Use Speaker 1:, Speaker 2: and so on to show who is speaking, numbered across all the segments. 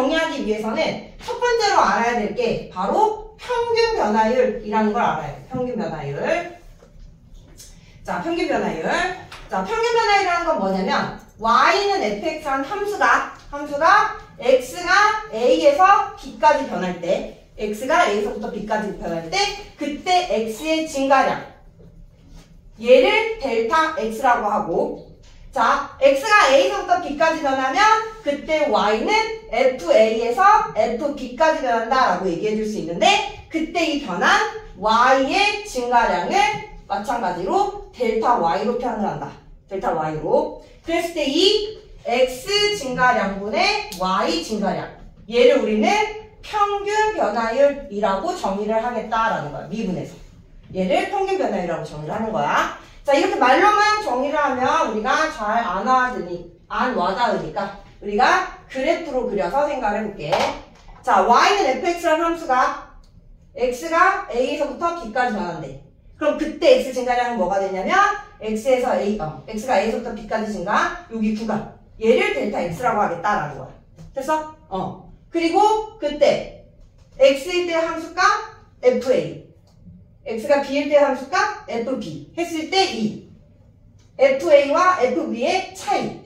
Speaker 1: 정의하기 위해서는 첫 번째로 알아야 될 게 바로 평균 변화율이라는 걸 알아야 돼요. 평균 변화율. 자, 평균 변화율. 자, 평균 변화율이라는 건 뭐냐면 y는 fx한 함수가 x가 a에서 b까지 변할 때 x가 a에서부터 b까지 변할 때 그때 x의 증가량 얘를 델타 x라고 하고 자, x가 a에서부터 b까지 변하면 그때 y는 fa에서 fb까지 변한다라고 얘기해 줄 수 있는데 그때 이 변한 y의 증가량을 마찬가지로 델타 y로 표현을 한다. 델타 y로. 그랬을 때 이 x 증가량분의 y 증가량 얘를 우리는 평균 변화율이라고 정의를 하겠다라는 거야. 미분에서. 얘를 평균 변화율이라고 정의를 하는 거야. 자, 이렇게 말로만 정의를 하면 우리가 잘 안 와닿으니까 우리가 그래프로 그려서 생각을 해볼게. 자, y는 fx라는 함수가 x가 a에서부터 b까지 변한대. 그럼 그때 x 증가량은 뭐가 되냐면 x가 a에서부터 b까지 증가 여기 구간 얘를 델타 x라고 하겠다라는 거야. 됐어? 그리고 그때 x일 때 함수가 fa x가 b일 때 함수가 fb 했을 때 이 fa와 fb의 차이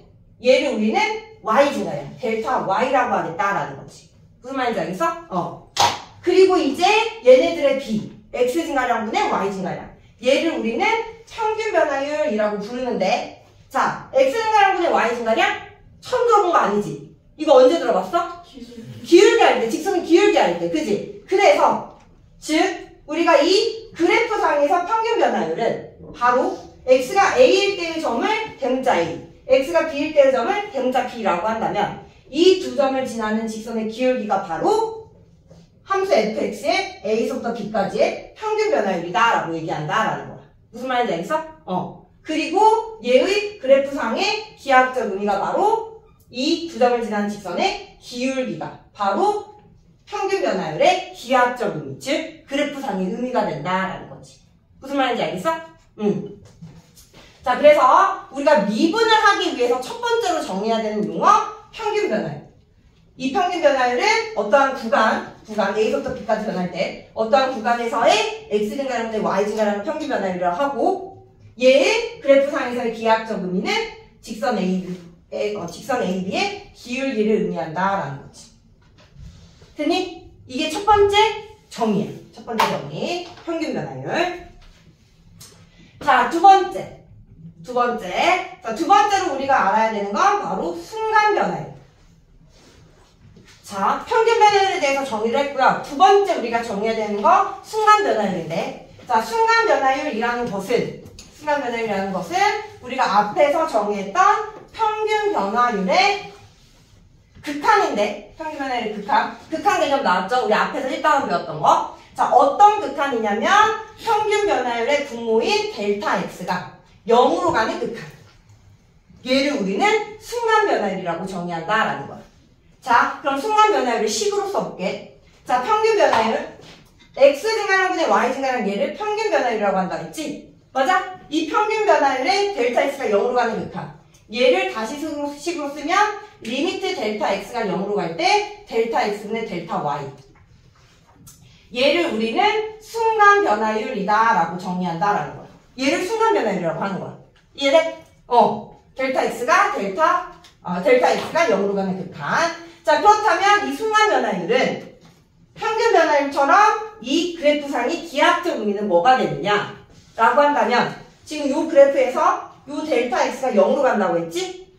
Speaker 1: 얘를 우리는 y 증가량 델타 y라고 하겠다라는 거지. 무슨 말인지 알겠어? 그리고 이제 얘네들의 b x 증가량분의 y 증가량 얘를 우리는 평균 변화율이라고 부르는데 자 x 증가량분의 y 증가량 처음 들어본 거 아니지? 이거 언제 들어봤어? 기울기 할 때, 직선을 기울기 할 때, 그지? 그래서 즉 우리가 이 그래프상에서 평균 변화율은 바로 x가 a일 때의 점을 대문자 a, x가 b일 때의 점을 대문자 b라고 한다면 이 두 점을 지나는 직선의 기울기가 바로 함수 fx의 a에서부터 b까지의 평균 변화율이다라고 얘기한다라는 거야. 무슨 말인지 알겠어? 그리고 얘의 그래프상의 기하학적 의미가 바로 이 두 점을 지나는 직선의 기울기가 바로 평균 변화율의 기하학적 의미, 즉 그래프상의 의미가 된다라는 거지. 무슨 말인지 알겠어? 자, 그래서 우리가 미분을 하기 위해서 첫 번째로 정의해야 되는 용어 평균 변화율. 이 평균 변화율은 어떠한 구간 A부터 B까지 변할 때 어떠한 구간에서의 X 증가량분의 Y 증가량을 평균 변화율이라고 하고 얘의 그래프상에서의 기하학적 의미는 직선 AB의 기울기를 의미한다라는 거지. 됐니? 이게 첫 번째 정의야. 첫 번째 정의 평균 변화율. 자, 두 번째로 우리가 알아야 되는 건 바로 순간 변화율. 자, 평균 변화율에 대해서 정의를 했고요. 두 번째 우리가 정의해야 되는 거 순간 변화율인데, 자, 순간 변화율이라는 것은 우리가 앞에서 정의했던 평균 변화율의 극한인데, 평균 변화율의 극한 개념 나왔죠? 우리 앞에서 1단원 배웠던 거. 자, 어떤 극한이냐면 평균 변화율의 분모인 델타 x가 0으로 가는 극한. 얘를 우리는 순간 변화율이라고 정의한다라는 거야. 자, 그럼 순간 변화율을 식으로 써볼게. 자, 평균 변화율 x 증가량분의 y 증가량 얘를 평균 변화율이라고 한다 했지? 맞아? 이 평균 변화율의 델타 x가 0으로 가는 극한. 얘를 다시 식으로 쓰면 리미트 델타 x가 0으로 갈 때 델타 x분의 델타 y. 얘를 우리는 순간 변화율이다라고 정의한다라는 거야. 얘를 순간 변화율이라고 하는 거야. 이해돼? 델타 x가 0으로 가는 극한. 자, 그렇다면 이 순간 변화율은 평균 변화율처럼 이 그래프상의 기하학적 의미는 뭐가 되느냐? 라고 한다면 지금 이 그래프에서 이 델타 x가 0으로 간다고 했지?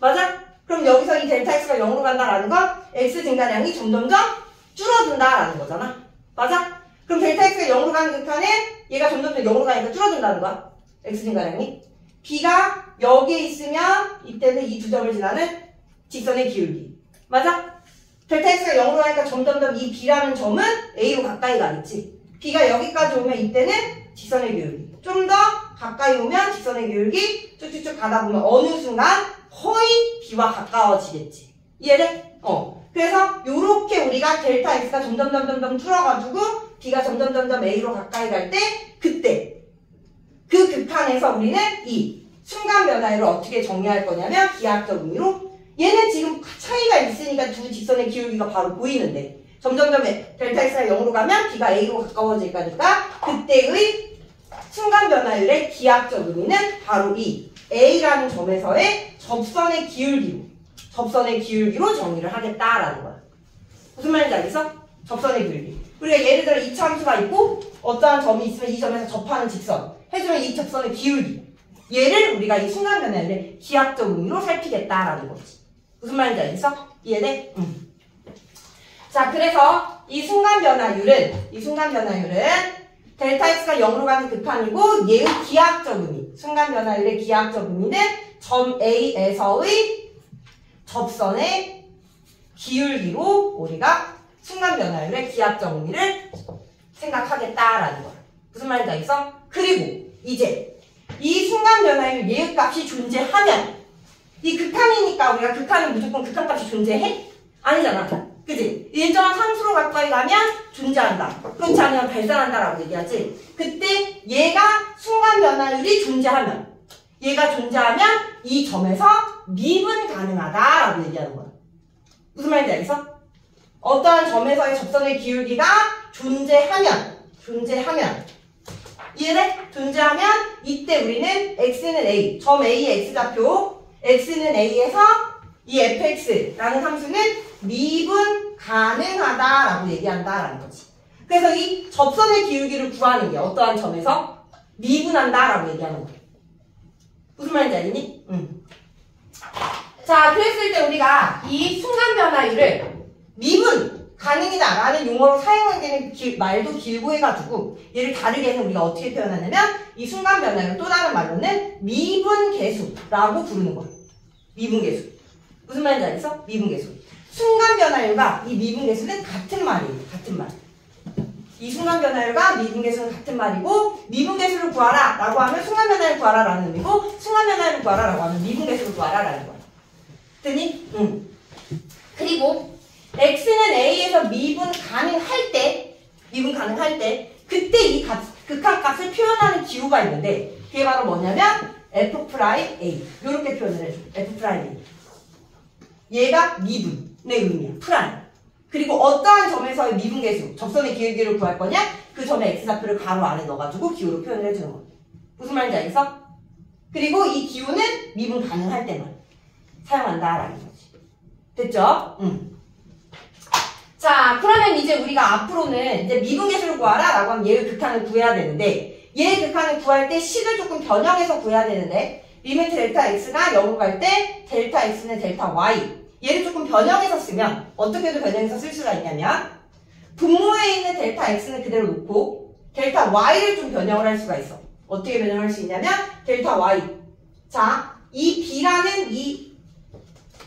Speaker 1: 맞아? 그럼 여기서 이 델타 x가 0으로 간다라는 건 x 증가량이 점점점 줄어든다라는 거잖아. 맞아? 그럼 델타 x가 0으로 가는 극한에 얘가 점점점 0으로 가니까 줄어든다는 거야. x 증가량이. b가 여기에 있으면 이때는 이 두 점을 지나는 직선의 기울기. 맞아? 델타 x가 0으로 가니까 점점점 이 b라는 점은 a로 가까이 가겠지. b가 여기까지 오면 이때는 직선의 기울기. 좀 더 가까이 오면 직선의 기울기 쭉쭉쭉 가다 보면 어느 순간 거의 b와 가까워지겠지. 이해돼? 그래서 요렇게 우리가 델타 x가 점점 줄어가지고 b가 점점 a로 가까이 갈 때 그때 그 극한에서 우리는 이 순간 변화율을 어떻게 정의할 거냐면 기하학적 의미로 얘는 지금 차이가 있으니까 두 직선의 기울기가 바로 보이는데 점점점 델타 x가 0으로 가면 b가 a로 가까워질 거니까 그때의 순간 변화율의 기하적 의미는 바로 이 a라는 점에서의 접선의 기울기로 정의를 하겠다라는 거야. 무슨 말인지 알겠어? 접선의 기울기. 우리가 예를 들어 이차함수가 있고 어떠한 점이 있으면 이 점에서 접하는 직선 해주면 이 접선의 기울기 얘를 우리가 이 순간 변화율의 기하적 의미로 살피겠다라는 거지. 무슨 말인지 알겠어? 이해돼? 자, 그래서 이 순간 변화율은 델타 x가 0으로 가는 극한이고 얘의 기하적 의미, 순간 변화율의 기하적 의미는 점 A에서의 접선의 기울기로 우리가 순간 변화율의 기하적 의미를 생각하겠다라는 거야. 무슨 말인지 알겠어? 그리고 이제 이 순간 변화율 얘의 값이 존재하면 이 극한이니까 우리가 극한은 무조건 극한값이 존재해? 아니잖아. 그치? 일정한 상수로 가까이 가면 존재한다. 그렇지 않으면 발산한다라고 얘기하지. 그때 얘가 순간 변화율이 존재하면 이 점에서 미분 가능하다라고 얘기하는 거야. 무슨 말인지 알겠어? 어떠한 점에서의 접선의 기울기가 존재하면 이해돼? 존재하면 이때 우리는 x는 a, 점 a의 x좌표 x는 a에서 이 fx라는 함수는 미분 가능하다라고 얘기한다라는 거지. 그래서 이 접선의 기울기를 구하는 게 어떠한 점에서 미분한다라고 얘기하는 거야. 무슨 말인지 알겠니? 자, 그랬을 때 우리가 이 순간 변화율을 미분 가능이다라는 용어로 사용하기는 말도 길고 해가지고 얘를 다르게 해서 우리가 어떻게 표현하냐면 이 순간 변화율 또 다른 말로는 미분계수라고 부르는 거야. 미분계수. 무슨 말인지 알겠어? 미분계수. 순간 변화율과 이 미분계수는 같은 말이에요. 같은 말. 이 순간 변화율과 미분계수는 같은 말이고 미분계수를 구하라 라고 하면 순간 변화율 구하라 라는 의미고 순간 변화율을 구하라 라고 하면 미분계수를 구하라 라는 거야. 됐니? 그리고 x는 a에서 미분 가능할 때 그때 이 극한값을 표현하는 기호가 있는데 그게 바로 뭐냐면 f'A 이렇게 표현을 해줘. f'A 얘가 미분의 의미야. 프라임. 그리고 어떠한 점에서의 미분계수 접선의 기울기를 구할 거냐? 그 점의 x좌표를 가로 안에 넣어가지고 기호로 표현을 해주는 거야. 무슨 말인지 알겠어? 그리고 이 기호는 미분 가능할 때만 사용한다라는 거지. 됐죠? 자, 그러면 이제 우리가 앞으로는 이제 미분계수를 구하라 라고 하면 얘의 극한을 구해야 되는데 얘의 극한을 구할 때 식을 조금 변형해서 구해야 되는데 리미트 델타 x가 0으로 갈 때 델타 x는 델타 y 얘를 조금 변형해서 쓰면 어떻게도 변형해서 쓸 수가 있냐면 분모에 있는 델타 x는 그대로 놓고 델타 y를 좀 변형을 할 수가 있어. 어떻게 변형할 수 있냐면 델타 y 자, 이 b라는 이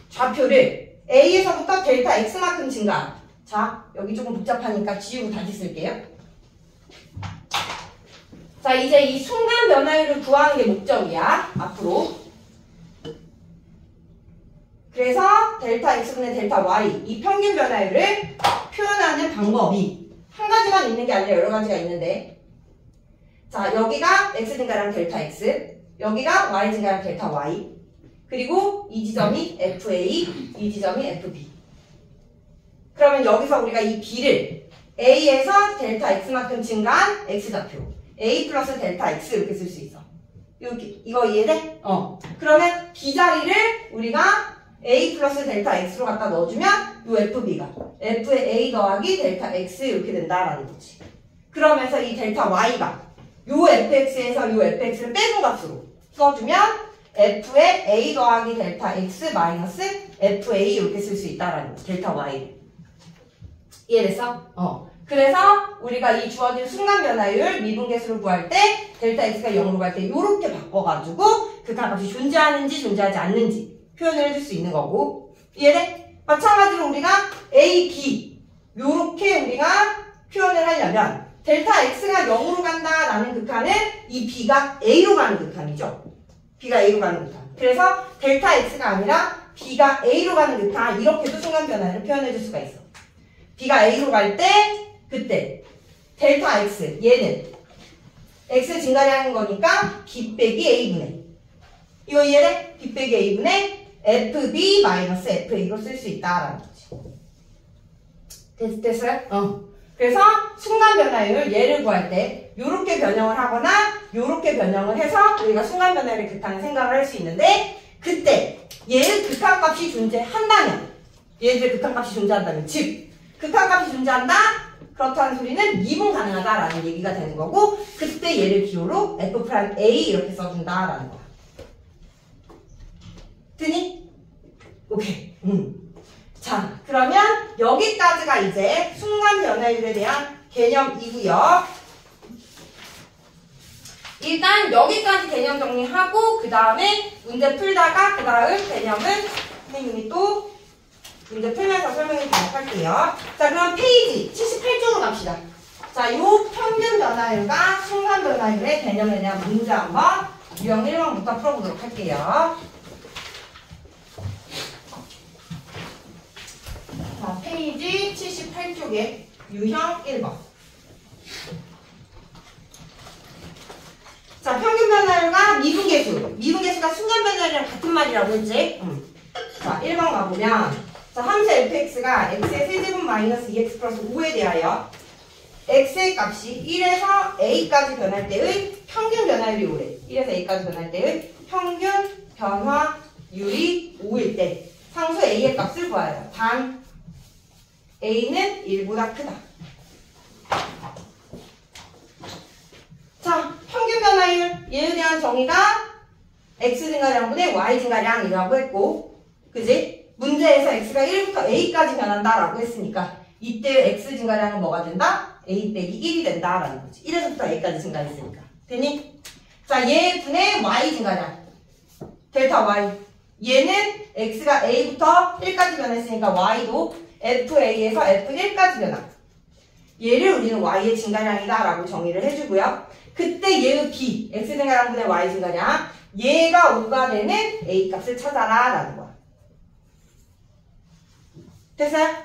Speaker 1: 좌표를 a에서부터 델타 x만큼 증가 자, 여기 조금 복잡하니까 지우고 다시 쓸게요. 자, 이제 이 순간 변화율을 구하는 게 목적이야. 앞으로. 그래서 델타 x분의 델타 y 이 평균 변화율을 표현하는 방법이 한 가지만 있는 게 아니라 여러 가지가 있는데 자, 여기가 x 증가량 델타 x 여기가 y 증가량 델타 y 그리고 이 지점이 fa 이 지점이 fb 그러면 여기서 우리가 이 b를 a에서 델타 x만큼 증가한 x좌표 a 플러스 델타 x 이렇게 쓸 수 있어. 이거 이해돼? 그러면 b 자리를 우리가 a 플러스 델타 x로 갖다 넣어주면 요 fb가 f의 a 더하기 델타 x 이렇게 된다라는 거지. 그러면서 이 델타 y가 요 fx에서 요 fx를 빼는 값으로 써주면 f의 a 더하기 델타 x 마이너스 fa 이렇게 쓸 수 있다라는 거지. 델타 y 이해됐어? 그래서 우리가 이 주어진 순간 변화율 미분계수를 구할 때 델타 x가 0으로 갈 때 이렇게 바꿔가지고 극한값이 존재하는지 존재하지 않는지 표현을 해줄 수 있는 거고 이해돼? 마찬가지로 우리가 a, b 요렇게 우리가 표현을 하려면 델타 x가 0으로 간다라는 극한은 이 b가 a로 가는 극한이죠. b가 a로 가는 극한. 그래서 델타 x가 아니라 b가 a로 가는 극한 이렇게도 순간 변화율을 표현해 줄 수가 있어. b가 a로 갈 때 그때 델타 x 얘는 x 증가량인 거니까 b 빼기 a분의 이거 이해돼? b 빼기 a분의 fb 마이너스 fa로 쓸 수 있다라는 거지. 됐어요? 그래서 순간 변화율 얘를 구할 때 요렇게 변형을 하거나 요렇게 변형을 해서 우리가 순간 변화율을 극한을 생각을 할 수 있는데, 그때 얘의 극한값이 존재한다면, 얘들의 극한값이 존재한다면, 즉 극한값이 존재한다? 그렇다는 소리는 미분 가능하다라는 얘기가 되는 거고, 그때 얘를 기호로 F'A 이렇게 써준다라는 거야. 되니? 오케이. 자, 그러면 여기까지가 이제 순간 변화율에 대한 개념이고요. 일단 여기까지 개념 정리하고 그 다음에 문제 풀다가 그 다음 개념은 선생님이 또 문제 풀면서 설명해 드리도록 할게요. 자, 그럼 페이지 78쪽으로 갑시다. 자, 요 평균 변화율과 순간 변화율의 개념에 대한 문제 한번 유형 1번부터 풀어보도록 할게요. 자, 페이지 78쪽에 유형 1번. 자, 평균 변화율과 미분계수. 미분계수가 순간 변화율이랑 같은 말이라고 했지? 자, 1번 가보면, 자, 함수 fx가 x의 세제곱 마이너스 2x 플러스 5에 대하여 x의 값이 1에서 a까지 변할 때의 평균 변화율이 5래. 1에서 a까지 변할 때의 평균 변화율이 5일 때 상수 a의 값을 구하여. 단 a는 1보다 크다. 자, 평균 변화율 얘에 대한 정의가 x 증가량분의 y 증가량이라고 했고, 그지? 문제에서 x가 1부터 a까지 변한다라고 했으니까 이때 x 증가량은 뭐가 된다? a 빼기 1이 된다라는 거지. 1에서부터 a까지 증가했으니까. 되니? 자, 얘 분의 y 증가량 델타 y. 얘는 x가 a부터 1까지 변했으니까 y도 fa에서 f1까지 변화. 얘를 우리는 y의 증가량이다라고 정의를 해주고요. 그때 얘의 b, x 증가량분의 y 증가량, 얘가 5가 되는 a 값을 찾아라 라는 거야. 됐어요?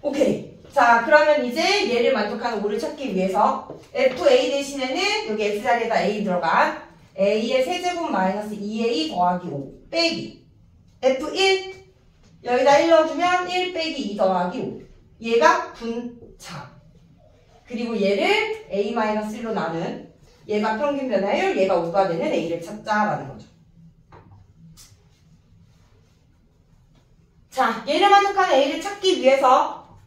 Speaker 1: 오케이. 자, 그러면 이제 얘를 만족하는 5를 찾기 위해서 fa 대신에는 여기 x 자리에다 a 들어간 a의 세제곱 마이너스 2a 더하기 5 빼기 f1 여기다 1 넣어주면 1 빼기 2 더하기 5. 얘가 분차. 그리고 얘를 a-1로 나눈 얘가 평균 변화율, 얘가 5가 되는 a를 찾자라는 거죠. 자, 얘를 만족하는 a를 찾기 위해서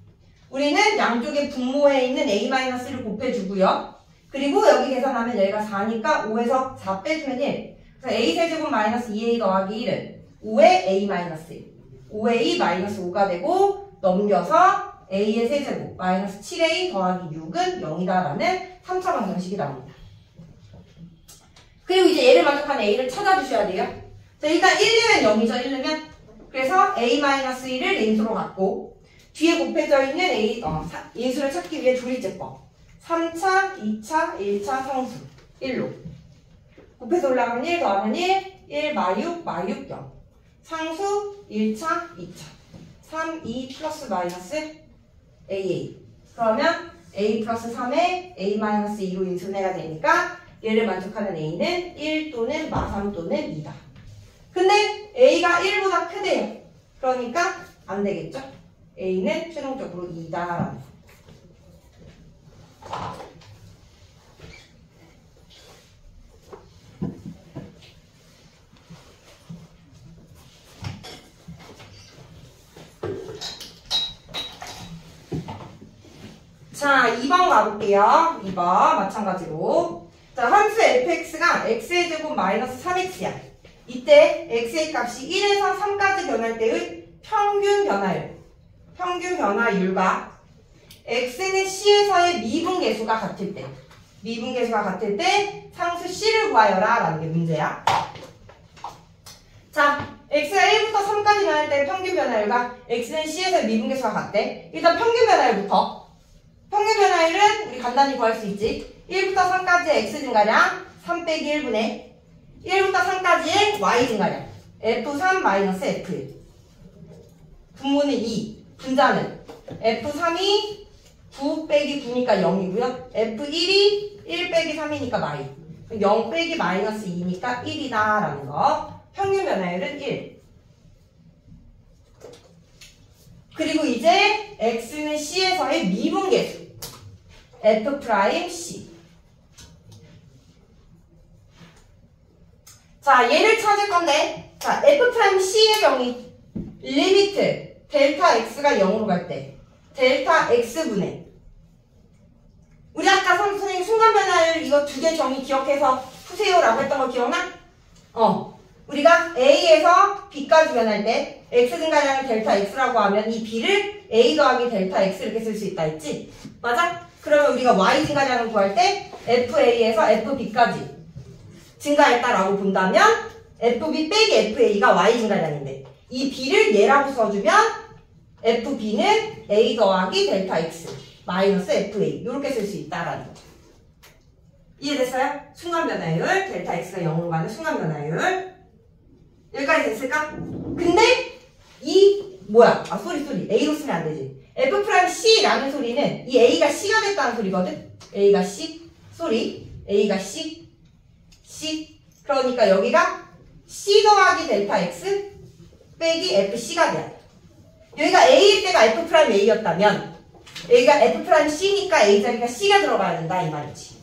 Speaker 1: 우리는 양쪽의 분모에 있는 a-를 곱해주고요. 그리고 여기 계산하면 얘가 4니까 5에서 4 빼주면 1. 그래서 a 세제곱 마이너스 2a 더하기 1은 5에 a-1. 5a 마이너스 5가 되고 넘겨서 a의 세제곱 마이너스 7a 더하기 6은 0이다라는 3차 방정식이 나옵니다. 그리고 이제 얘를 만족하는 a를 찾아주셔야 돼요. 자, 일단 1이면 0이죠. 1이면. 그래서 a-1을 인수로 갖고 뒤에 곱해져 있는 인수를 찾기 위해 조리제법 3차, 2차, 1차 상수 1로 곱해서 올라가면 1 더하면 1 마육, 0 상수 1차, 2차 3, 2 플러스 마이너스 AA. 그러면 A 플러스 3에 A-2로 인수해야 되니까 얘를 만족하는 A는 1 또는 마3 또는 2다. 근데 A가 1보다 크대요. 그러니까 안 되겠죠? A는 최종적으로 2다라는 거. 자, 2번 가볼게요. 2번 마찬가지로. 자, 함수 fx가 x의 제곱 마이너스 3x야. 이때 x의 값이 1에서 3까지 변할 때의 평균 변화율. 평균 변화율과 x는 c에서의 미분계수가 같을 때. 미분계수가 같을 때 상수 c를 구하여라 라는 게 문제야. 자, x가 1부터 3까지 변할 때 평균 변화율과 x는 c에서의 미분계수가 같대. 일단 평균 변화율부터. 평균 변화율은 우리 간단히 구할 수 있지. 1부터 3까지의 x 증가량 3 빼기 1분의 1부터 3까지의 y 증가량 f3 마이너스 f1. 분모는 2, 분자는 f3이 9 빼기 9니까 0이고요. f1이 1 빼기 3이니까 마이. 0 빼기 마이너스 2니까 1이다 라는 거. 평균 변화율은 1. 그리고 이제 x는 c에서의 미분계수 f'c. 자, 얘를 찾을 건데, 자, f'c의 경우 리미트 델타 x가 0으로 갈 때 델타 x분의, 우리 아까 선생님 순간 변화율 이거 두 개 정의 기억해서 푸세요라고 했던 거 기억나? 우리가 a에서 b까지 변할 때 x 증가량을 델타 x라고 하면 이 b를 a 더하기 델타 x 이렇게 쓸 수 있다 했지? 맞아? 그러면 우리가 y 증가량을 구할 때 fa에서 fb까지 증가했다라고 본다면 fb 빼기 fa가 y 증가량인데 이 b를 얘라고 써주면 fb는 a 더하기 델타 x 마이너스 fa 이렇게 쓸 수 있다라는 거죠. 이해됐어요? 순간 변화율 델타 x가 0으로 가는 순간 변화율 여기까지 됐을까? 근데 이 뭐야? 아 소리 a로 쓰면 안 되지. f'c라는 소리는 이 a가 c가 됐다는 소리거든. a가 c 소리 a가 c 그러니까 여기가 c 더하기 델타 x 빼기 fc가 돼야 돼. 여기가 a일 때가 f'a였다면 여기가 f'c니까 a 자리가 c가 들어가야 된다 이 말이지.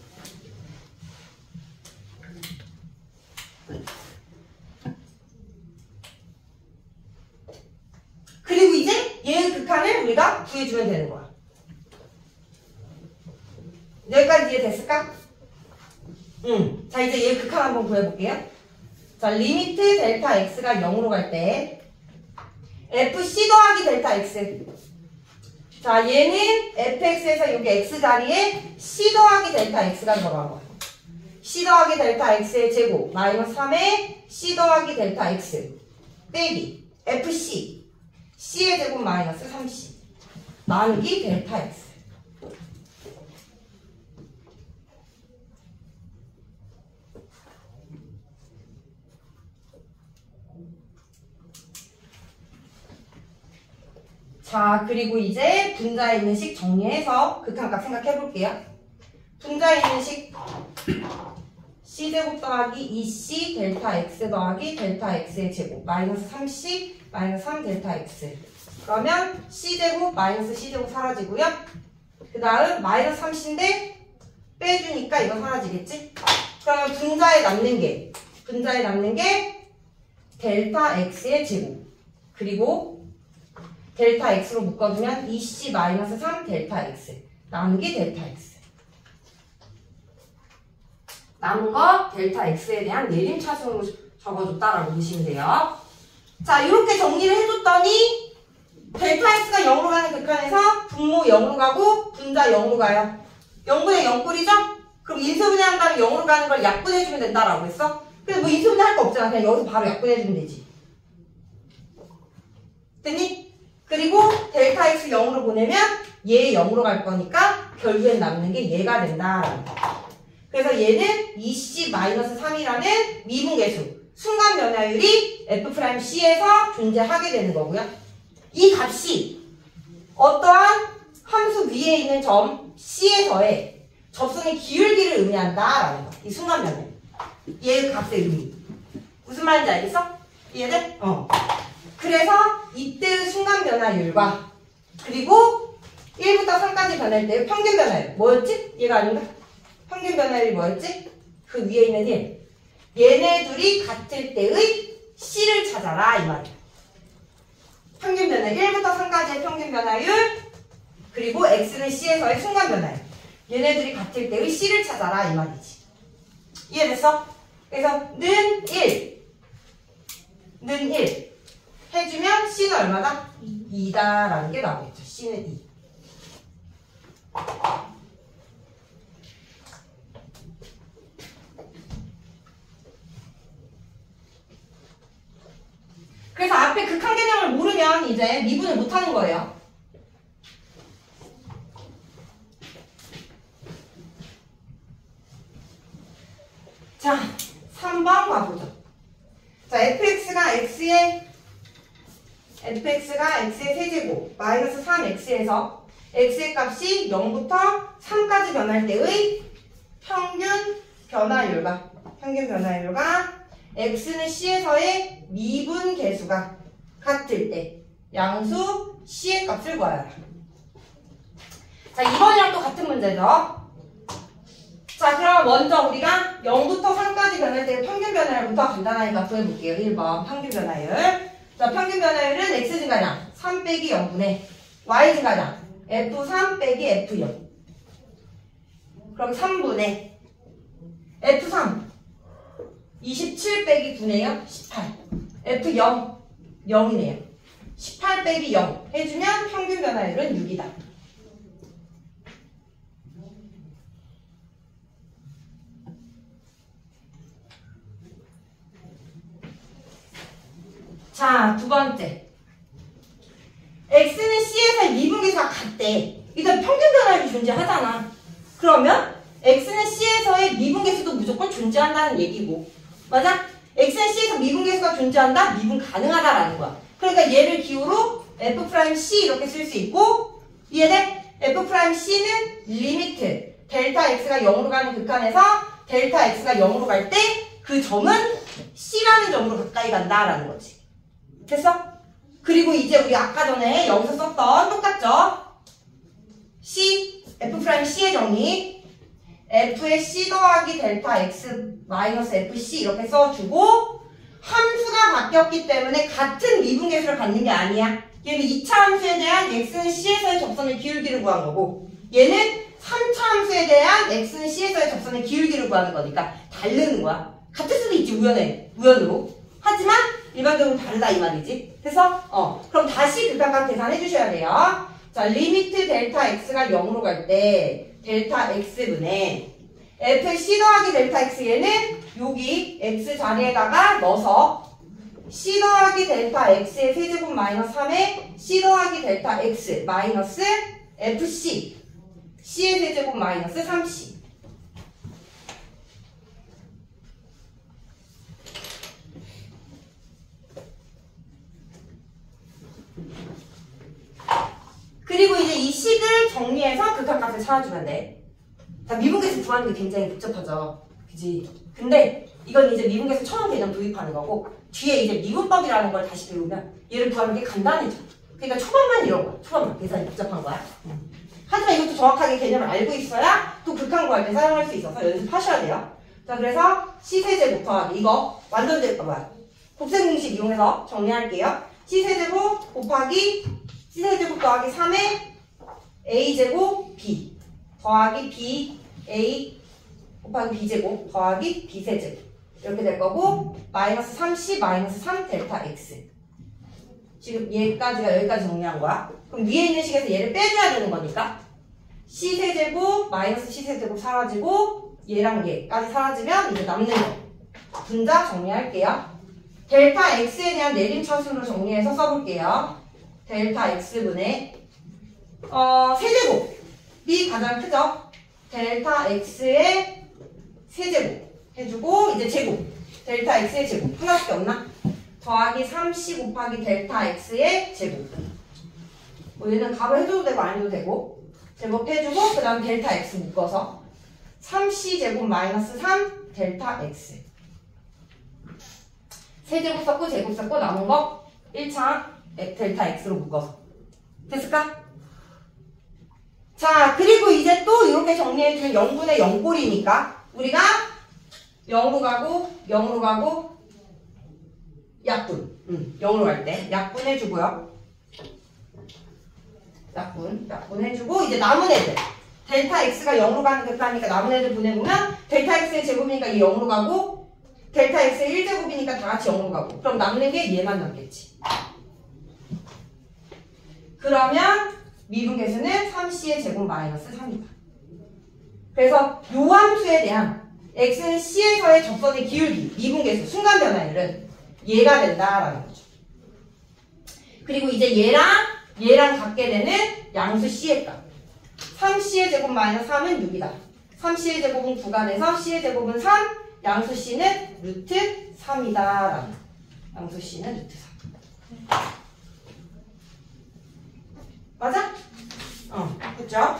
Speaker 1: 그리고 이제 얘의 극한을 우리가 구해주면 되는 거야. 여기까지 이해됐을까? 자, 이제 얘의 극한 한번 구해볼게요. 자, 리미트 델타 x가 0으로 갈 때 fc 더하기 델타 x. 자, 얘는 fx에서 여기 x 자리에 c 더하기 델타 x가 들어간 거야. c 더하기 델타 x의 제곱 마이너스 3에 c 더하기 델타 x 빼기 fc c의 제곱 마이너스 3c 나누기 델타 x. 자, 그리고 이제 분자에 있는 식 정리해서 극한값 생각해 볼게요. 분자에 있는 식 c제곱 더하기 2c 델타 x 더하기 델타 x의 제곱 마이너스 3c 마이너스 3 델타 x. 그러면 c제곱 마이너스 c제곱 사라지고요. 그 다음 마이너스 3c인데 빼주니까 이거 사라지겠지? 그러면 분자에 남는 게 델타 x의 제곱 그리고 델타 x로 묶어두면 2c 마이너스 3 델타 x 나누기 델타 x. 남은 거 델타 x에 대한 내림차순으로 적어줬다라고 보시면 돼요. 자, 이렇게 정리를 해줬더니 델타 x가 0으로 가는 극한에서 분모 0으로 가고 분자 0으로 가요. 0분의 0꼴이죠? 그럼 인수분해한 다음에 0으로 가는 걸 약분해주면 된다라고 했어? 근데 뭐 인수분해 할 거 없잖아. 그냥 여기서 바로 약분해주면 되지. 됐니? 그리고 델타 x 0으로 보내면 얘 0으로 갈 거니까 결국엔 남는 게 얘가 된다라는 거. 그래서 얘는 2c-3이라는 미분계수 순간 변화율이 f'c에서 존재하게 되는 거고요. 이 값이 어떠한 함수 위에 있는 점 c에서의 접선의 기울기를 의미한다라는 거. 이 순간 변화율. 얘의 값의 의미. 무슨 말인지 알겠어? 이해돼? 그래서 이때의 순간 변화율과 그리고 1부터 3까지 변할 때의 평균 변화율. 뭐였지? 얘가 아닌가? 평균 변화율이 뭐였지? 그 위에 있는 1. 얘네 둘이 같을 때의 C를 찾아라 이 말이야. 평균 변화율 1부터 3까지의 평균 변화율 그리고 X는 C에서의 순간 변화율. 얘네 둘이 같을 때의 C를 찾아라 이 말이지. 이해됐어? 그래서 는 1 해주면 C는 얼마다? 2다라는 게 나오겠죠. C는 2. 그래서 앞에 극한 개념을 모르면 이제 미분을 못하는 거예요. 자, 3번 가보죠. 자, fx가 x의 세제곱 마이너스 3x에서 x의 값이 0부터 3까지 변할 때의 평균 변화율과 x는 c에서의 미분 계수가 같을 때 양수 c의 값을 구하여라. 자, 이번이랑 또 같은 문제죠. 자, 그럼 먼저 우리가 0부터 3까지 변할 때 평균 변화율부터 간단하니까 구해볼게요. 1번 평균 변화율. 자, 평균 변화율은 x 증가량 3 빼기 0분의 y 증가량 f3 빼기 f0. 그럼 3분의 f3 27 빼기 9네요. 18. f0 0이네요. 18 빼기 0 해주면 평균 변화율은 6이다. 자, 두 번째. x는 c에서의 미분계수가 같대. 일단 평균 변화율이 존재하잖아. 그러면 x는 c에서의 미분계수도 무조건 존재한다는 얘기고, 맞아? x는 c에서 미분계수가 존재한다? 미분 가능하다라는 거야. 그러니까 얘를 기호로 f'c 이렇게 쓸 수 있고, 이해돼? f'c는 리미트 델타 x가 0으로 가는 극한에서 델타 x가 0으로 갈 때 그 점은 c라는 점으로 가까이 간다라는 거지. 됐어? 그리고 이제 우리 아까 전에 여기서 썼던 똑같죠? c, f'c의 정의 f의 c 더하기 델타 x 마이너스 fc 이렇게 써주고, 함수가 바뀌었기 때문에 같은 미분계수를 갖는 게 아니야. 얘는 2차 함수에 대한 x는 c에서의 접선의 기울기를 구한 거고, 얘는 3차 함수에 대한 x는 c에서의 접선의 기울기를 구하는 거니까 다르는 거야. 같을 수도 있지, 우연으로. 하지만 일반적으로 다르다 이 말이지. 그래서 그럼 다시 극단값 계산해 주셔야 돼요. 자, 리미트 델타 x가 0으로 갈 때 델타 x분의 f의 c 더하기 델타 x, 얘는 여기 x 자리에다가 넣어서 c 더하기 델타 x의 세제곱 마이너스 3에 c 더하기 델타 x 마이너스 fc c의 세제곱 마이너스 3c. 그리고 이제 이 식을 정리해서 극한값을 찾아주면 돼. 자, 미분계수 구하는 게 굉장히 복잡하죠. 그지? 근데 이건 이제 미분계수 처음 개념 도입하는 거고, 뒤에 이제 미분법이라는 걸 다시 배우면 얘를 구하는 게 간단해져. 그러니까 초반만 이런 거야. 초반만. 계산이 복잡한 거야. 하지만 이것도 정확하게 개념을 알고 있어야 또 극한 구할 때 사용할 수 있어서 연습하셔야 돼요. 자, 그래서 c세제곱 더하기 이거 완전 곱셈 공식 이용해서 정리할게요. c세제곱 곱하기 c세제곱 더하기 3의 a제곱 b 더하기 b a 곱하기 b제곱 더하기 b세제곱 이렇게 될 거고, 마이너스 3c 마이너스 3 델타 x. 지금 얘까지가 여기까지 정리한 거야. 그럼 위에 있는 식에서 얘를 빼줘야 되는 거니까 c세제곱 마이너스 c세제곱 사라지고 얘랑 얘까지 사라지면 이제 남는 거 분자 정리할게요. 델타 x에 대한 내림차순으로 정리해서 써볼게요. 델타 x분의 세제곱이 가장 크죠. 델타 x의 세제곱 해주고, 이제 제곱 델타 x의 제곱 하나밖에 없나? 더하기 3c 곱하기 델타 x의 제곱. 뭐 얘는 값을 해줘도 되고 안 해도 되고, 제곱 해주고 그 다음 델타 x 묶어서 3c 제곱 마이너스 3 델타 x. 세제곱 썼고 제곱 썼고 남은 거 1차 델타 x로 묶어서. 됐을까? 자, 그리고 이제 또 이렇게 정리해주면 0분의 0꼴이니까 우리가 0으로 가고 약분. 0으로 갈 때 약분 해주고요. 약분 해주고, 이제 남은 애들 델타 x가 0으로 가는 극한이니까 남은 애들 보내보면 델타 x의 제곱이니까 이 0으로 가고, 델타 x의 1제곱이니까 다 같이 0으로 가고, 그럼 남는 게 얘만 남겠지. 그러면 미분계수는 3c의 제곱 마이너스 3이다. 그래서 요 함수에 대한 x는 c에서의 접선의 기울기, 미분계수, 순간 변화율은 얘가 된다라는 거죠. 그리고 이제 얘랑 같게 되는 양수 c의 값. 3c의 제곱 마이너스 3은 6이다. 3c의 제곱은 구간에서 c의 제곱은 3, 양수 c는 루트 3이다. 양수 c는 루트 3. 맞아? 그쵸?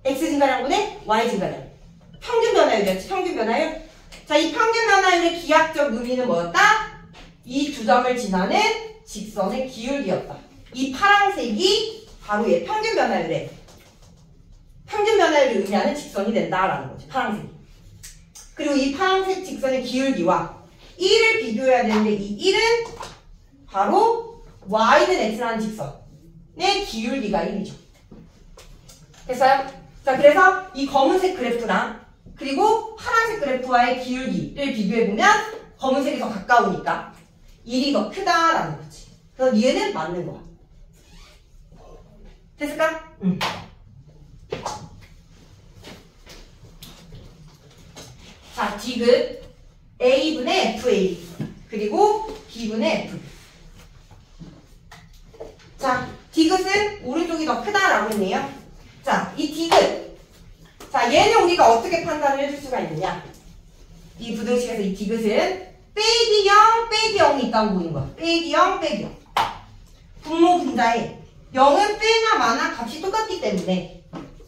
Speaker 1: x 증가량분의 y 증가량. 평균 변화율이었지, 평균 변화율. 자, 이 평균 변화율의 기하적 의미는 뭐였다? 이 두 점을 지나는 직선의 기울기였다. 이 파란색이 바로 얘 평균 변화율을 의미하는 직선이 된다라는 거지, 파란색이. 그리고 이 파란색 직선의 기울기와 1을 비교해야 되는데 이 1은 바로 y는 x라는 직선의 기울기가 1이죠. 됐어요? 자, 그래서 이 검은색 그래프랑 그리고 파란색 그래프와의 기울기를 비교해보면 검은색이 더 가까우니까 1이 더 크다라는 거지. 그래서 얘는 맞는 거야. 됐을까? 응. 자, D급 A분의 FA 그리고 B분의 F. 자, D급은 오른쪽이 더 크다라고 했네요. 자, 이 D급. 자, 얘는 우리가 어떻게 판단을 해줄 수가 있느냐. 이 부등식에서 이 D급은 빼기 0, 빼기 0이 있다고 보는 거야. 빼기 0, 빼기 0. 분모 분자에 0은 빼나 마나 값이 똑같기 때문에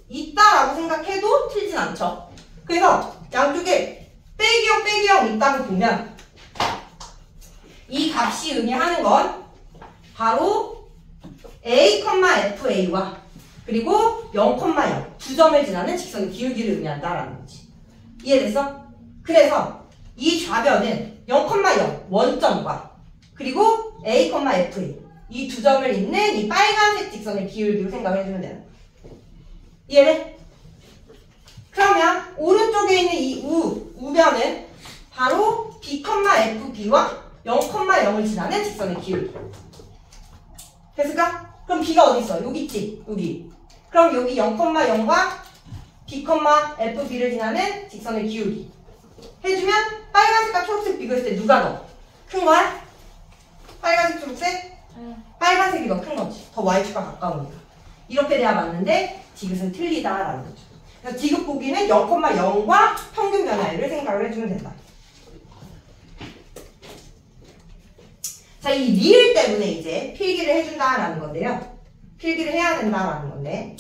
Speaker 1: 있다라고 생각해도 틀진 않죠. 그래서 양쪽에 빼기 0, 빼기 0 있다고 보면 이 값이 의미하는 건 바로 A, FA와 그리고 0, 0 두 점을 지나는 직선의 기울기를 의미한다라는 거지. 이해됐어? 그래서 이 좌변은 0, 0 원점과 그리고 A, FA 이 두 점을 잇는 이 빨간색 직선의 기울기로 생각을 해주면 돼요. 이해돼? 그러면 오른쪽에 있는 이 우변은 바로 B, FB와 0, 0을 지나는 직선의 기울기. 됐을까? 그럼 B가 어디 있어? 여기 있지? 여기. 그럼 여기 0, 0과 B, FB를 지나는 직선의 기울기 해주면 빨간색과 초록색 비교했을 때 누가 더 큰 거야? 빨간색, 초록색? 빨간색이 더 큰 거지. 더 Y축과 가까우니까. 이렇게 돼야 맞는데 디귿은 틀리다라는 거죠. 그래서 디귿 보기는 0, 0과 평균 변화율을 생각을 해주면 된다. 자, 이 리을 때문에 이제 필기를 해준다라는 건데요. 필기를 해야 된다라는 건데.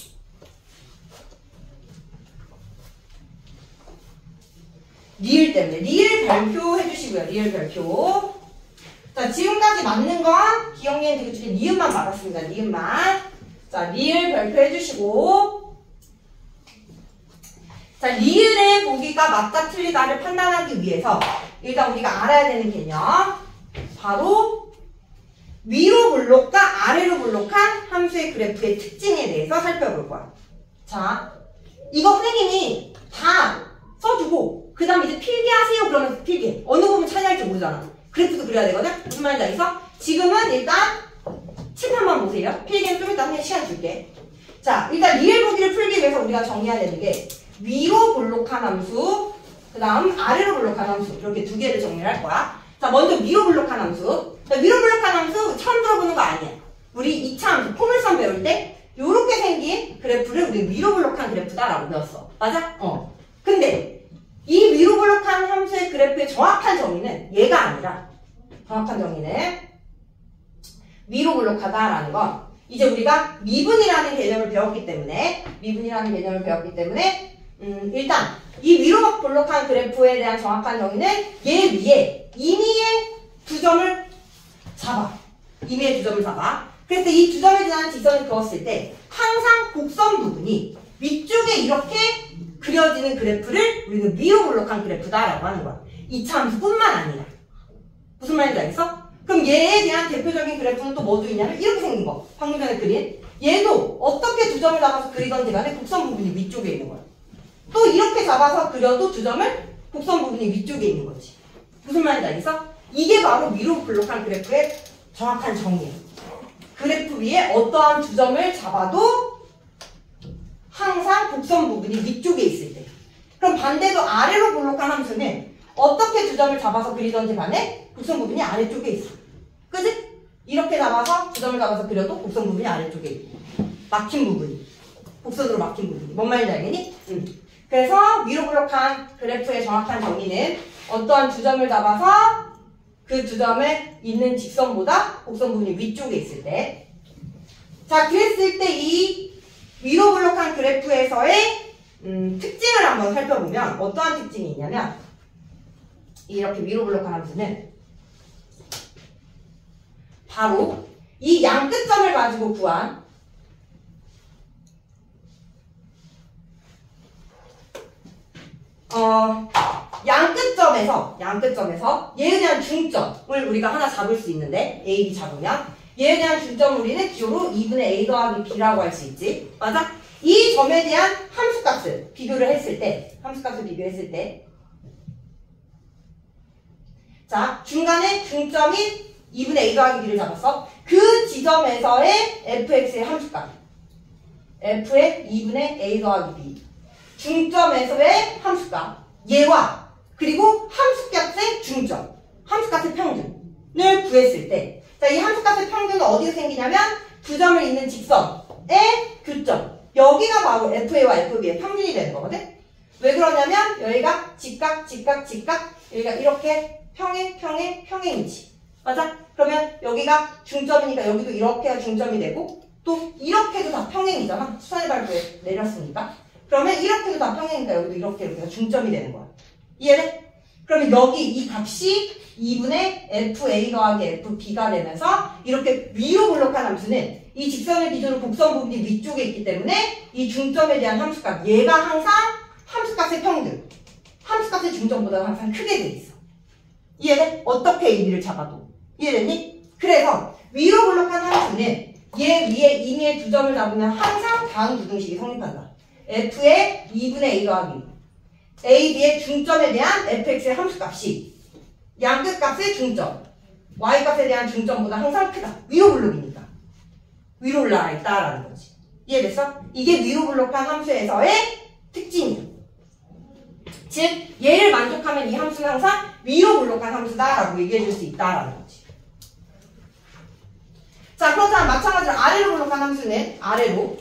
Speaker 1: 리을 때문에. 리을 별표 해주시고요. 리을 별표. 자, 지금까지 맞는 건 기억니은 디귿 중에 니은만 맞았습니다. 니은만. 자, 리을 별표 해주시고. 자, 리을의 보기가 맞다 틀리다를 판단하기 위해서 일단 우리가 알아야 되는 개념. 바로 위로 볼록과 아래로 볼록한 함수의 그래프의 특징에 대해서 살펴볼 거야. 자, 이거 선생님이 다 써주고 그 다음에 이제 필기하세요 그러면서 필기해. 어느 부분 차지할지 모르잖아. 그래프도 그려야 되거든? 무슨 말인지 알겠어? 지금은 일단 칠판만 보세요. 필기는 좀 이따 시간 줄게. 자, 일단 리을 보기를 풀기 위해서 우리가 정리해야 되는 게 위로 볼록한 함수, 그 다음 아래로 볼록한 함수 이렇게 두 개를 정리를 할 거야. 자, 먼저 위로 볼록한 함수. 자, 위로 볼록한 함수 처음 들어보는 거 아니야. 우리 2차 함수 포물선 배울 때 요렇게 생긴 그래프를 우리 위로 볼록한 그래프다라고 배웠어. 맞아? 근데 이 위로 볼록한 함수의 그래프의 정확한 정의는 얘가 아니라 정확한 정의는 위로 볼록하다라는 건 이제 우리가 미분이라는 개념을 배웠기 때문에 일단 이 위로 볼록한 그래프에 대한 정확한 정의는 얘 위에 임의의 두 점을 잡아. 그래서 이 두 점을 지나는 직선을 그었을 때 항상 곡선 부분이 위쪽에 이렇게 그려지는 그래프를 우리는 위로 볼록한 그래프다라고 하는 거야. 2차 함수뿐만 아니라. 무슨 말인지 알겠어? 그럼 얘에 대한 대표적인 그래프는 또 뭐도 있냐면 이렇게 생긴 거. 방금 전에 그린. 얘도 어떻게 두 점을 잡아서 그리던지 간에 곡선 부분이 위쪽에 있는 거야. 또 이렇게 잡아서 그려도 두 점을 곡선 부분이 위쪽에 있는 거지. 무슨 말인지 알겠어? 이게 바로 위로 볼록한 그래프의 정확한 정의예요. 그래프 위에 어떠한 두 점을 잡아도 항상 곡선 부분이 위쪽에 있을 때. 그럼 반대로 아래로 볼록한 함수는 어떻게 두 점을 잡아서 그리던지 간에 곡선 부분이 아래쪽에 있어. 그지? 이렇게 잡아서 두 점을 잡아서 그려도 곡선 부분이 아래쪽에 있고 막힌 부분이. 곡선으로 막힌 부분이. 뭔 말인지 알겠니? 그래서 위로 볼록한 그래프의 정확한 정의는 어떠한 두 점을 잡아서 그 두 점에 있는 직선보다 곡선 부분이 위쪽에 있을 때. 자, 그랬을 때 이 위로 블록한 그래프에서의 특징을 한번 살펴보면 어떠한 특징이 있냐면 이렇게 위로 블록한 함수는 바로 이 양끝점을 가지고 구한 양끝점에서 얘에 대한 중점을 우리가 하나 잡을 수 있는데 A, B 잡으면 얘에 대한 중점을 우리는 기호로 2분의 A 더하기 B라고 할 수 있지. 맞아? 이 점에 대한 함수값을 비교했을 때 자, 중간에 중점인 2분의 A 더하기 B를 잡았어. 그 지점에서의 fx의 함수값 f의 2분의 A 더하기 B 중점에서의 함수값 얘와 그리고 함수값의 중점 함수값의 평균을 구했을 때 자, 이 함수값의 평균은 어디서 생기냐면 두 점을 잇는 직선의 교점 여기가 바로 FA와 FB의 평균이 되는 거거든? 왜 그러냐면 여기가 직각 여기가 이렇게 평행이지 맞아? 그러면 여기가 중점이니까 여기도 이렇게가 중점이 되고 또 이렇게도 다 평행이잖아 수선의 발부에 내렸으니까 그러면 이렇게도 다 평행이니까 여기도 이렇게가 중점이 되는 거야 이해돼? 그러면 여기 이 값이 2분의 FA 더하기 FB가 되면서 이렇게 위로 블록한 함수는 이 직선을 기준으로 곡선 부분이 위쪽에 있기 때문에 이 중점에 대한 함수값 얘가 항상 함수값의 평균 함수값의 중점보다 항상 크게 돼 있어 이해돼? 어떻게 AB를 잡아도 이해됐니? 그래서 위로 블록한 함수는 얘 위에 임의의 두 점을 잡으면 항상 다음 부등식이 성립한다 F의 2분의 A 더하기 A, B의 중점에 대한 fx의 함수값이 양끝값의 중점 y값에 대한 중점보다 항상 크다 위로 블록이니까 위로 올라가 있다라는 거지 이해됐어? 이게 위로 블록한 함수에서의 특징이야 즉 얘를 만족하면 이 함수는 항상 위로 블록한 함수다라고 얘기해 줄 수 있다라는 거지 자 그렇다면 마찬가지로 아래로 블록한 함수는 아래로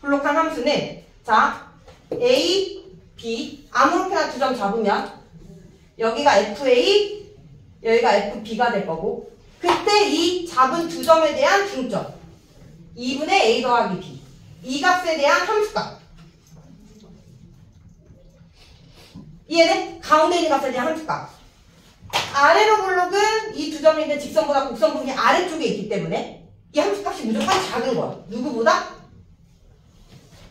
Speaker 1: 블록한 함수는 자 A, B 아무렇게나 두 점 잡으면 여기가 FA 여기가 FB가 될 거고 그때 이 잡은 두 점에 대한 중점 2분의 A 더하기 B 이 값에 대한 함수값 이해돼? 가운데 있는 값에 대한 함수값 아래로 블록은 이 두 점이 있는 직선보다 곡선 부분이 아래쪽에 있기 때문에 이 함수값이 무조건 작은 거야 누구보다?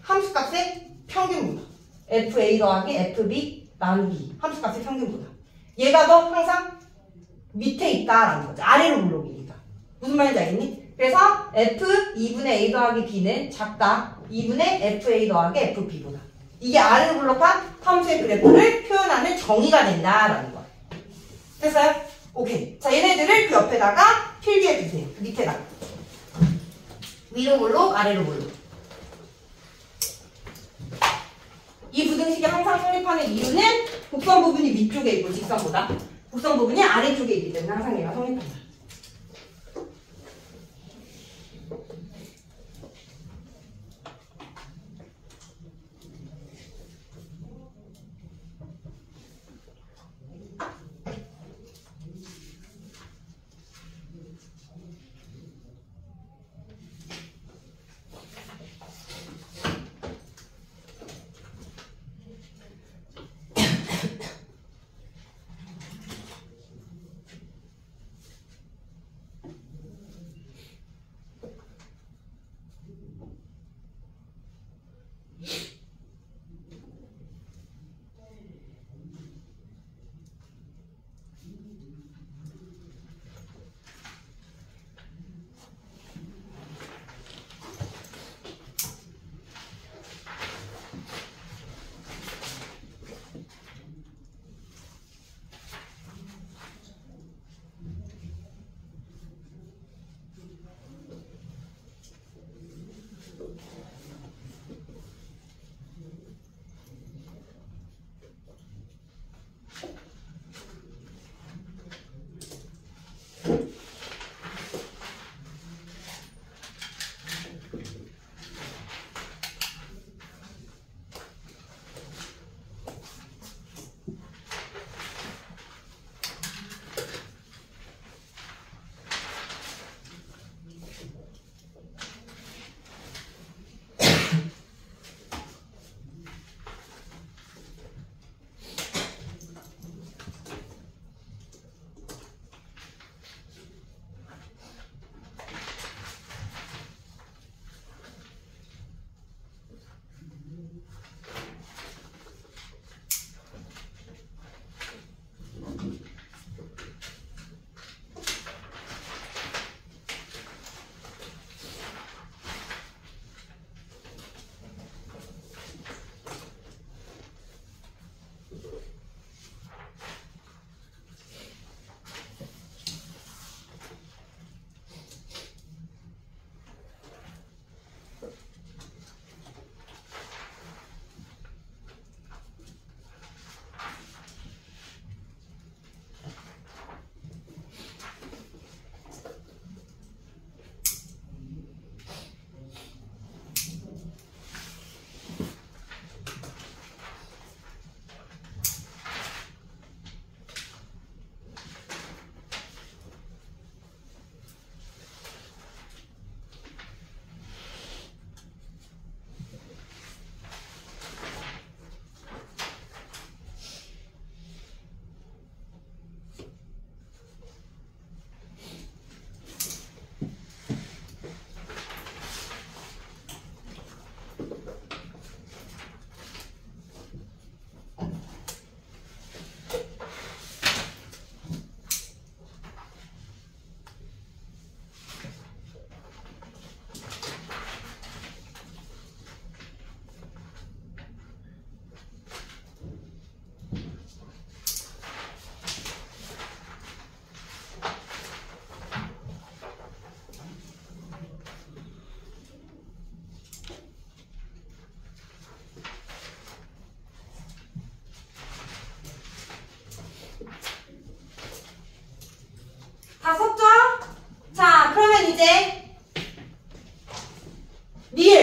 Speaker 1: 함수값의 평균보다 FA 더하기 FB 나누기 함수값의 평균보다 얘가 더 항상 밑에 있다라는 거죠 아래로 블록이니까 무슨 말인지 알겠니? 그래서 F 2분의 A 더하기 B는 작다 2분의 FA 더하기 FB보다 이게 아래로 블록한 함수의 그래프를 표현하는 정의가 된다라는 거야 됐어요? 오케이 자 얘네들을 그 옆에다가 필기해 주세요 그 밑에다가 위로 블록 아래로 블록 이 부등식이 항상 성립하는 이유는 곡선 부분이 위쪽에 있고 직선보다 곡선 부분이 아래쪽에 있기 때문에 항상 얘가 성립한다.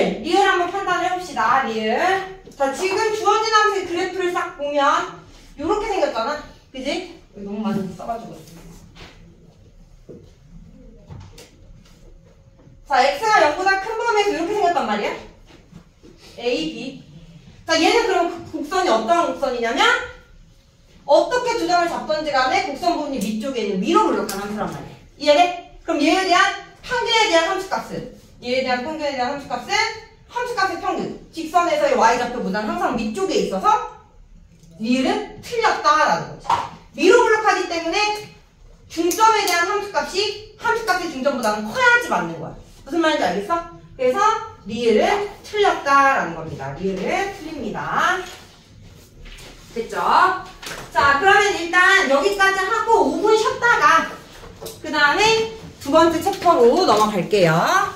Speaker 1: 리을 한번 판단을 해봅시다. 리을. 자, 지금 주어진 함수의 그래프를 싹 보면 요렇게 생겼잖아. 그지? 너무 많이 써가지고. 자, x가 0보다 큰 범위에서 이렇게 생겼단 말이야. a, b. 자, 얘는 그럼 곡선이 어떠한 곡선이냐면 어떻게 두 점을 잡던지 간에 곡선 부분이 위쪽에 있는 위로 블록한 함수란 말이야. 이해돼? 그럼 얘에 대한 평균에 대한 함수값은 얘에 대한 평균에 대한 함수값은 함수값의 평균. 직선에서의 y좌표보다는 항상 위쪽에 있어서 리을은 틀렸다라는 거지. 위로 블록하기 때문에 중점에 대한 함수값의 중점보다는 커야지 맞는 거야. 무슨 말인지 알겠어? 그래서 리을은 틀렸다라는 겁니다. 리을은 틀립니다. 됐죠? 자, 그러면 일단 여기까지 하고 5분 쉬었다가 그 다음에 두 번째 챕터로 넘어갈게요.